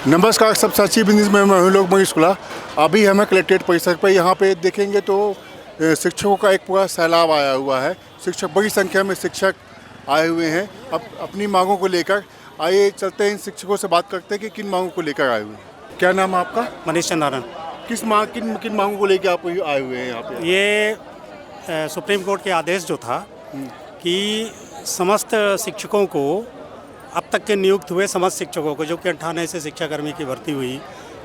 नमस्कार सब साची बिजनेस में मैं हूं लोग मनीष कुला। अभी हमें कलेक्ट्रेट परिसर पर यहाँ पे देखेंगे तो शिक्षकों का एक पूरा सैलाब आया हुआ है। शिक्षक बड़ी संख्या में शिक्षक आए हुए हैं अब अपनी मांगों को लेकर। आइए चलते हैं इन शिक्षकों से बात करते हैं कि किन मांगों को लेकर आए हुए हैं। क्या नाम है आपका? मनीष चंद्रन। किन मांगों को लेकर आप आए हुए हैं यहाँ पे? ये सुप्रीम कोर्ट के आदेश जो था कि समस्त शिक्षकों को, अब तक के नियुक्त हुए समस्त शिक्षकों को, जो कि 98 से शिक्षाकर्मी की भर्ती हुई,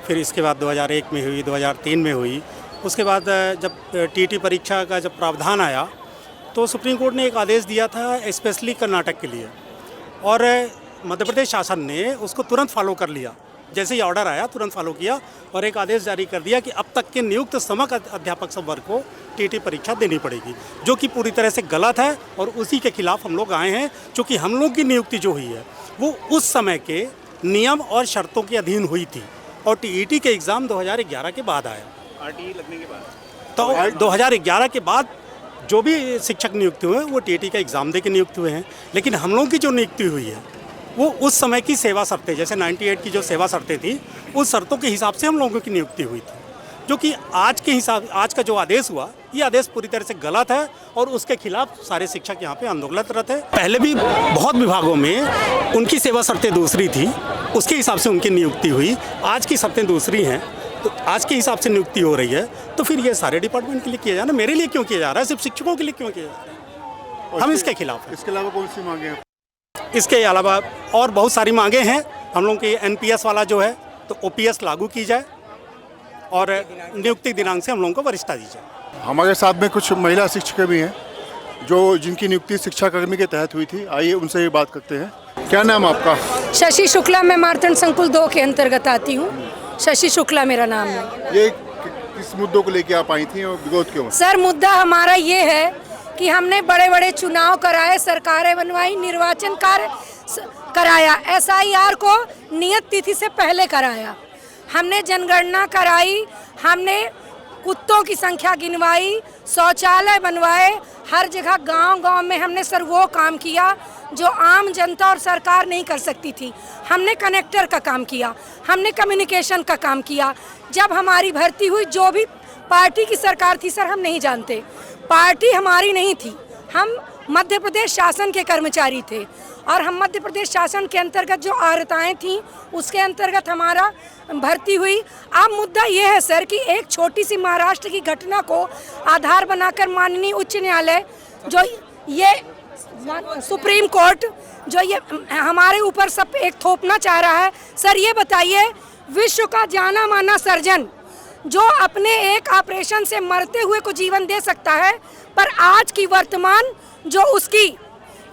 फिर इसके बाद 2001 में हुई, 2003 में हुई, उसके बाद जब टीटी परीक्षा का जब प्रावधान आया तो सुप्रीम कोर्ट ने एक आदेश दिया था स्पेशली कर्नाटक के लिए, और मध्य प्रदेश शासन ने उसको तुरंत फॉलो कर लिया। जैसे ही ऑर्डर आया तुरंत फॉलो किया और एक आदेश जारी कर दिया कि अब तक के नियुक्त समस्त अध्यापक सब वर्ग को टीटी परीक्षा देनी पड़ेगी, जो कि पूरी तरह से गलत है। और उसी के खिलाफ हम लोग आए हैं, क्योंकि हम लोग की नियुक्ति जो हुई है वो उस समय के नियम और शर्तों के अधीन हुई थी, और टीईटी के एग्ज़ाम 2011 के बाद आया, आरटीई लगने के बाद। तो 2011 के बाद जो भी शिक्षक नियुक्त हुए वो टीईटी का एग्ज़ाम दे के नियुक्त हुए हैं। लेकिन हम लोगों की जो नियुक्ति हुई है वो उस समय की सेवा शर्तें, जैसे 98 की जो सेवा शर्तें थी, उस शर्तों के हिसाब से हम लोगों की नियुक्ति हुई थी, जो कि आज का जो आदेश हुआ, ये आदेश पूरी तरह से गलत है और उसके खिलाफ सारे शिक्षक यहाँ पे आंदोलनरत थे। पहले भी बहुत विभागों में उनकी सेवा शर्तें दूसरी थी, उसके हिसाब से उनकी नियुक्ति हुई। आज की शर्तें दूसरी हैं, तो आज के हिसाब से नियुक्ति हो रही है, तो फिर ये सारे डिपार्टमेंट के लिए किया जा रहा है, मेरे लिए क्यों किया जा रहा है, सिर्फ शिक्षकों के लिए क्यों किया जा रहा है? हम इसके खिलाफ हैं। इसके अलावा कौन सी मांगे हैं? इसके अलावा और बहुत सारी मांगे हैं हम लोगों की। एनपीएस वाला जो है तो ओपीएस लागू की जाए और नियुक्ति दिनांक से हम लोगों को वरिष्ठता दी जाए। हमारे साथ में कुछ महिला शिक्षक भी हैं जिनकी नियुक्ति शिक्षाकर्मी के तहत हुई थी। आइए उनसे भी बात करते हैं। क्या नाम आपका? शशि शुक्ला। मैं मारतंड संकुल 2 के अंतर्गत आती हूँ। शशि शुक्ला मेरा नाम है। ये किस मुद्दों को लेकर आप आई थी और विरोध क्यों? सर, मुद्दा हमारा ये है कि हमने बड़े बड़े चुनाव कराए, सरकारें बनवाई, निर्वाचन कार्य कराया, एसआईआर को नियत तिथि से पहले कराया, हमने जनगणना कराई, हमने कुत्तों की संख्या गिनवाई, शौचालय बनवाए, हर जगह गांव-गांव में हमने सर वो काम किया जो आम जनता और सरकार नहीं कर सकती थी। हमने कनेक्टर का काम किया, हमने कम्युनिकेशन का काम किया। जब हमारी भर्ती हुई, जो भी पार्टी की सरकार थी सर हम नहीं जानते, पार्टी हमारी नहीं थी, हम मध्य प्रदेश शासन के कर्मचारी थे, और हम मध्य प्रदेश शासन के अंतर्गत जो अर्हताएँ थीं उसके अंतर्गत हमारा भर्ती हुई। अब मुद्दा ये है सर कि एक छोटी सी महाराष्ट्र की घटना को आधार बनाकर माननीय उच्च न्यायालय, जो ये सुप्रीम कोर्ट, जो ये हमारे ऊपर सब एक थोपना चाह रहा है। सर ये बताइए, विश्व का जाना माना सर्जन जो अपने एक ऑपरेशन से मरते हुए को जीवन दे सकता है, पर आज की वर्तमान जो उसकी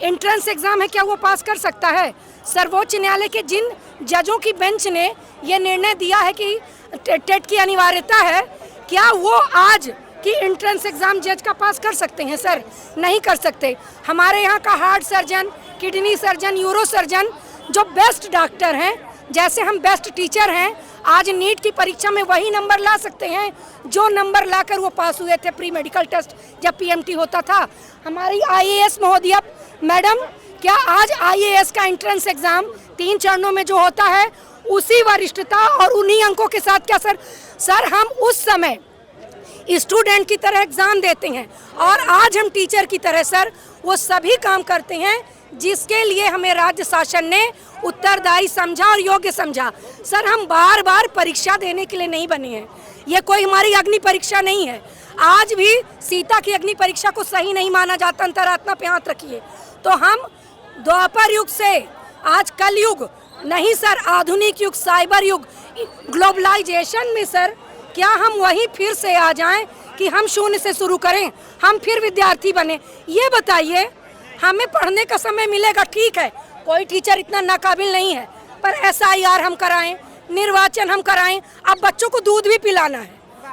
एंट्रेंस एग्जाम है, क्या वो पास कर सकता है? सर्वोच्च न्यायालय के जिन जजों की बेंच ने ये निर्णय दिया है कि टेट की अनिवार्यता है, क्या वो आज की एंट्रेंस एग्जाम जज का पास कर सकते हैं? सर नहीं कर सकते। हमारे यहाँ का heart surgeon, kidney surgeon, euro surgeon जो बेस्ट डॉक्टर हैं, जैसे हम बेस्ट टीचर हैं, आज नीट की परीक्षा में वही नंबर ला सकते हैं जो नंबर लाकर वो पास हुए थे प्री मेडिकल टेस्ट जब पीएमटी होता था। हमारी आईएएस महोदया मैडम, क्या आज आईएएस का एंट्रेंस एग्जाम 3 चरणों में जो होता है उसी वरिष्ठता और उन्हीं अंकों के साथ क्या सर हम उस समय स्टूडेंट की तरह एग्जाम देते हैं, और आज हम टीचर की तरह सर वो सभी काम करते हैं जिसके लिए हमें राज्य शासन ने उत्तरदायी समझा और योग्य समझा। सर हम बार बार परीक्षा देने के लिए नहीं बने हैं, ये कोई हमारी अग्नि परीक्षा नहीं है। आज भी सीता की अग्नि परीक्षा को सही नहीं माना जाता, अंतरात्मा पे हाथ रखिए। तो हम द्वापर युग से आज कल युग नहीं सर, आधुनिक युग, साइबर युग, ग्लोबलाइजेशन में सर क्या हम वहीं फिर से आ जाएं कि हम शून्य से शुरू करें, हम फिर विद्यार्थी बने? ये बताइए, हमें पढ़ने का समय मिलेगा, ठीक है, कोई टीचर इतना नाकाबिल नहीं है, पर एसआईआर हम कराएं, निर्वाचन हम कराएं। अब बच्चों को दूध भी पिलाना है,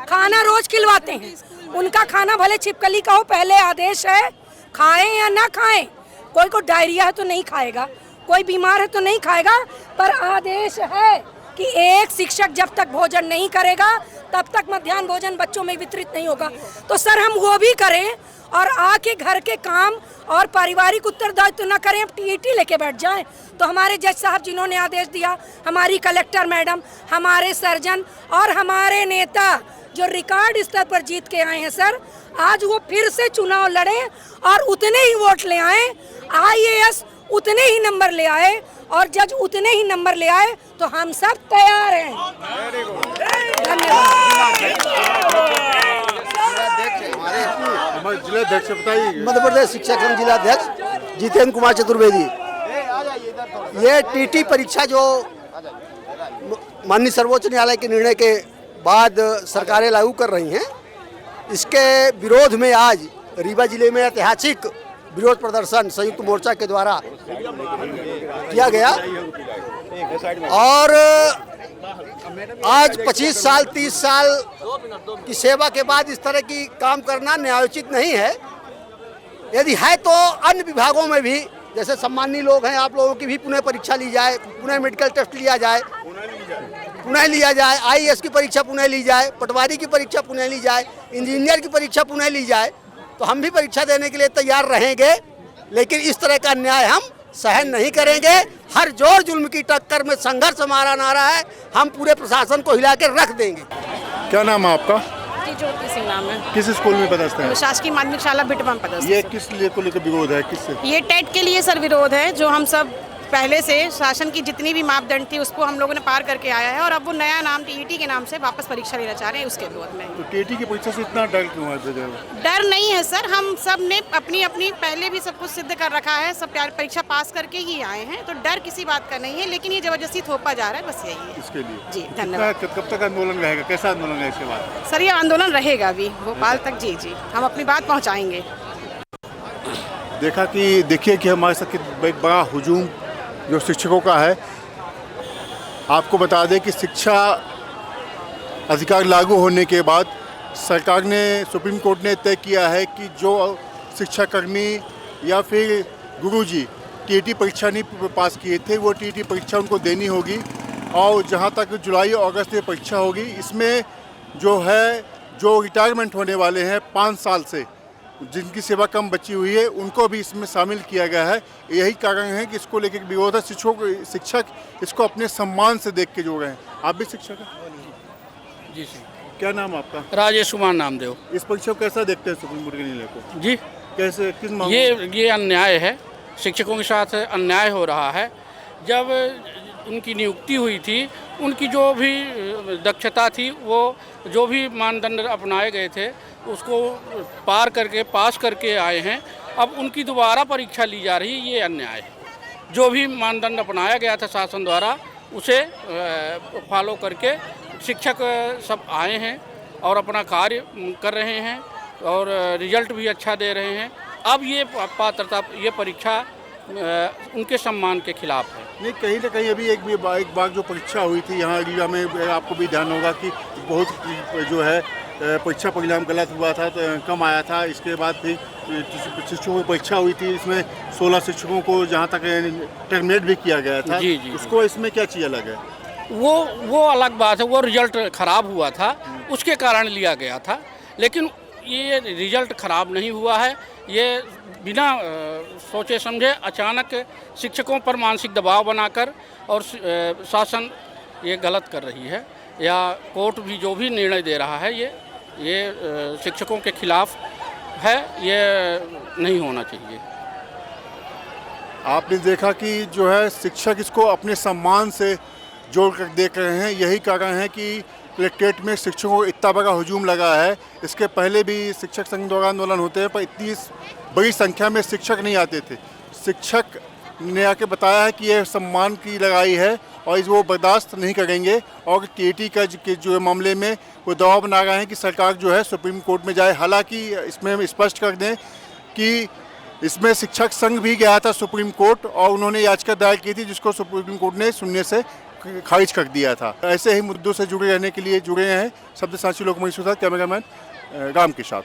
खाना रोज खिलवाते हैं, उनका खाना भले छिपकली का हो, पहले आदेश है खाएं या ना खाएं। कोई को डायरिया है तो नहीं खाएगा, कोई बीमार है तो नहीं खाएगा, पर आदेश है कि एक शिक्षक जब तक भोजन नहीं करेगा तब तक मध्याह्न भोजन बच्चों में वितरित नहीं होगा। तो सर हम वो भी करें और आके घर के काम और पारिवारिक उत्तरदायित्व न करें, अब टीईटी लेके बैठ जाएं। तो हमारे जज साहब जिन्होंने आदेश दिया, हमारी कलेक्टर मैडम, हमारे सर्जन और हमारे नेता जो रिकॉर्ड स्तर पर जीत के आए हैं सर, आज वो फिर से चुनाव लड़े और उतने ही वोट ले आए, आईएएस उतने ही नंबर ले आए और जज उतने ही नंबर ले आए, तो हम सब तैयार हैं। हमारे जिलाध्यक्ष बताइए। मध्य प्रदेश शिक्षा संघ जिलाध्यक्ष जितेंद्र कुमार चतुर्वेदी। ये टीटी परीक्षा जो माननीय सर्वोच्च न्यायालय के निर्णय के बाद सरकारें लागू कर रही हैं, इसके विरोध में आज रीवा जिले में ऐतिहासिक विरोध प्रदर्शन संयुक्त मोर्चा के द्वारा किया गया और आज 25 साल 30 साल की सेवा के बाद इस तरह की काम करना न्यायोचित नहीं है। यदि है तो अन्य विभागों में भी, जैसे सम्मानीय लोग हैं, आप लोगों की भी पुनः परीक्षा ली जाए, पुनः मेडिकल टेस्ट लिया जाए, आईएएस की परीक्षा पुनः ली जाए, पटवारी की परीक्षा पुनः ली जाए, इंजीनियर की परीक्षा पुनः ली जाए, तो हम भी परीक्षा देने के लिए तैयार रहेंगे। लेकिन इस तरह का अन्याय हम सहन नहीं करेंगे। हर जोर जुल्म की टक्कर में संघर्ष हमारा नारा है, हम पूरे प्रशासन को हिला के रख देंगे। क्या नाम है आपका? जी, ज्योति सिंह नाम है। किस स्कूल में पदस्थ हैं? शासकीय माध्यमिक शाला भिटवा में पदस्थ। ये किस लिए को लेकर विरोध है? किससे? ये टेट के लिए सर विरोध है, जो हम सब पहले से शासन की जितनी भी मापदंड थी उसको हम लोगों ने पार करके आया है और अब वो नया नाम टीईटी के नाम से वापस परीक्षा लेना चाह रहे हैं, उसके विरोध में। तो टीईटी की परीक्षा से इतना डर क्यों है? डर नहीं है सर, हम सब ने अपनी अपनी पहले भी सब कुछ सिद्ध कर रखा है, सब परीक्षा पास करके ही आए हैं, तो डर किसी बात का नहीं है। लेकिन ये जबरदस्ती थोपा जा रहा है, बस यही है इसके लिए। जी धन्यवाद। कब तक आंदोलन रहेगा? कैसा आंदोलन है इसके बाद? सर ये आंदोलन रहेगा अभी भोपाल तक। जी जी, हम अपनी बात पहुँचाएंगे। देखिए कि हमारे साथ एक बड़ा हुजूम जो शिक्षकों का है। आपको बता दें कि शिक्षा अधिकार लागू होने के बाद सरकार ने, सुप्रीम कोर्ट ने तय किया है कि जो शिक्षाकर्मी या फिर गुरुजी टीईटी परीक्षा नहीं पास किए थे, वो टीईटी परीक्षा उनको देनी होगी। और जहां तक जुलाई और अगस्त में परीक्षा होगी, इसमें जो रिटायरमेंट होने वाले हैं 5 साल से, जिनकी सेवा कम बची हुई है, उनको भी इसमें शामिल किया गया है। यही कारण है कि इसको लेकर विरोध है। शिक्षक इसको अपने सम्मान से देख के जो रहे हैं। आप भी शिक्षक हैं? जी सर। क्या नाम है आपका? राजेश कुमार नामदेव। इस परीक्षा को कैसा देखते हैं सुप्रीम कोर्ट के निर्णय को? जी, कैसे, किस मामले? ये अन्याय है, शिक्षकों के साथ अन्याय हो रहा है। जब उनकी नियुक्ति हुई थी, उनकी जो भी दक्षता थी, वो जो भी मानदंड अपनाए गए थे उसको पार करके पास करके आए हैं। अब उनकी दोबारा परीक्षा ली जा रही है, ये अन्याय है। जो भी मानदंड अपनाया गया था शासन द्वारा, उसे फॉलो करके शिक्षक सब आए हैं और अपना कार्य कर रहे हैं और रिजल्ट भी अच्छा दे रहे हैं। अब ये पात्रता, ये परीक्षा उनके सम्मान के खिलाफ है। नहीं, कहीं ना कहीं अभी एक बार जो परीक्षा हुई थी यहाँ रीवा में, आपको भी ध्यान होगा कि बहुत जो है परीक्षा परिणाम गलत हुआ था, तो कम आया था। इसके बाद फिर शिक्षकों की परीक्षा हुई थी, इसमें 16 शिक्षकों को जहाँ तक टर्मिनेट भी किया गया था। जी जी, उसको इसमें क्या चीज़ अलग है? वो अलग बात है, वो रिजल्ट खराब हुआ था, उसके कारण लिया गया था। लेकिन ये रिजल्ट खराब नहीं हुआ है, ये बिना सोचे समझे अचानक शिक्षकों पर मानसिक दबाव बनाकर और शासन ये गलत कर रही है, या कोर्ट भी जो भी निर्णय दे रहा है, ये शिक्षकों के खिलाफ है, ये नहीं होना चाहिए। आपने देखा कि जो है शिक्षक इसको अपने सम्मान से जोड़ कर देख रहे हैं। यही कारण है कि कलेक्ट्रेट में शिक्षकों को इतना बड़ा हुजूम लगा है। इसके पहले भी शिक्षक संघ द्वारा आंदोलन होते हैं, पर इतनी बड़ी संख्या में शिक्षक नहीं आते थे। शिक्षक ने आके बताया है कि यह सम्मान की लड़ाई है और वो बर्दाश्त नहीं करेंगे, और टीईटी का जो मामले में वो दबाव बना रहे हैं कि सरकार जो है सुप्रीम कोर्ट में जाए। हालांकि इसमें हम स्पष्ट कर दें कि इसमें शिक्षक संघ भी गया था सुप्रीम कोर्ट, और उन्होंने याचिका दायर की थी, जिसको सुप्रीम कोर्ट ने सुनने से खारिज कर दिया था। ऐसे ही मुद्दों से जुड़े रहने के लिए जुड़े हैं शब्द साक्षी लोकमणि के साथ, कैमरामैन राम के साथ।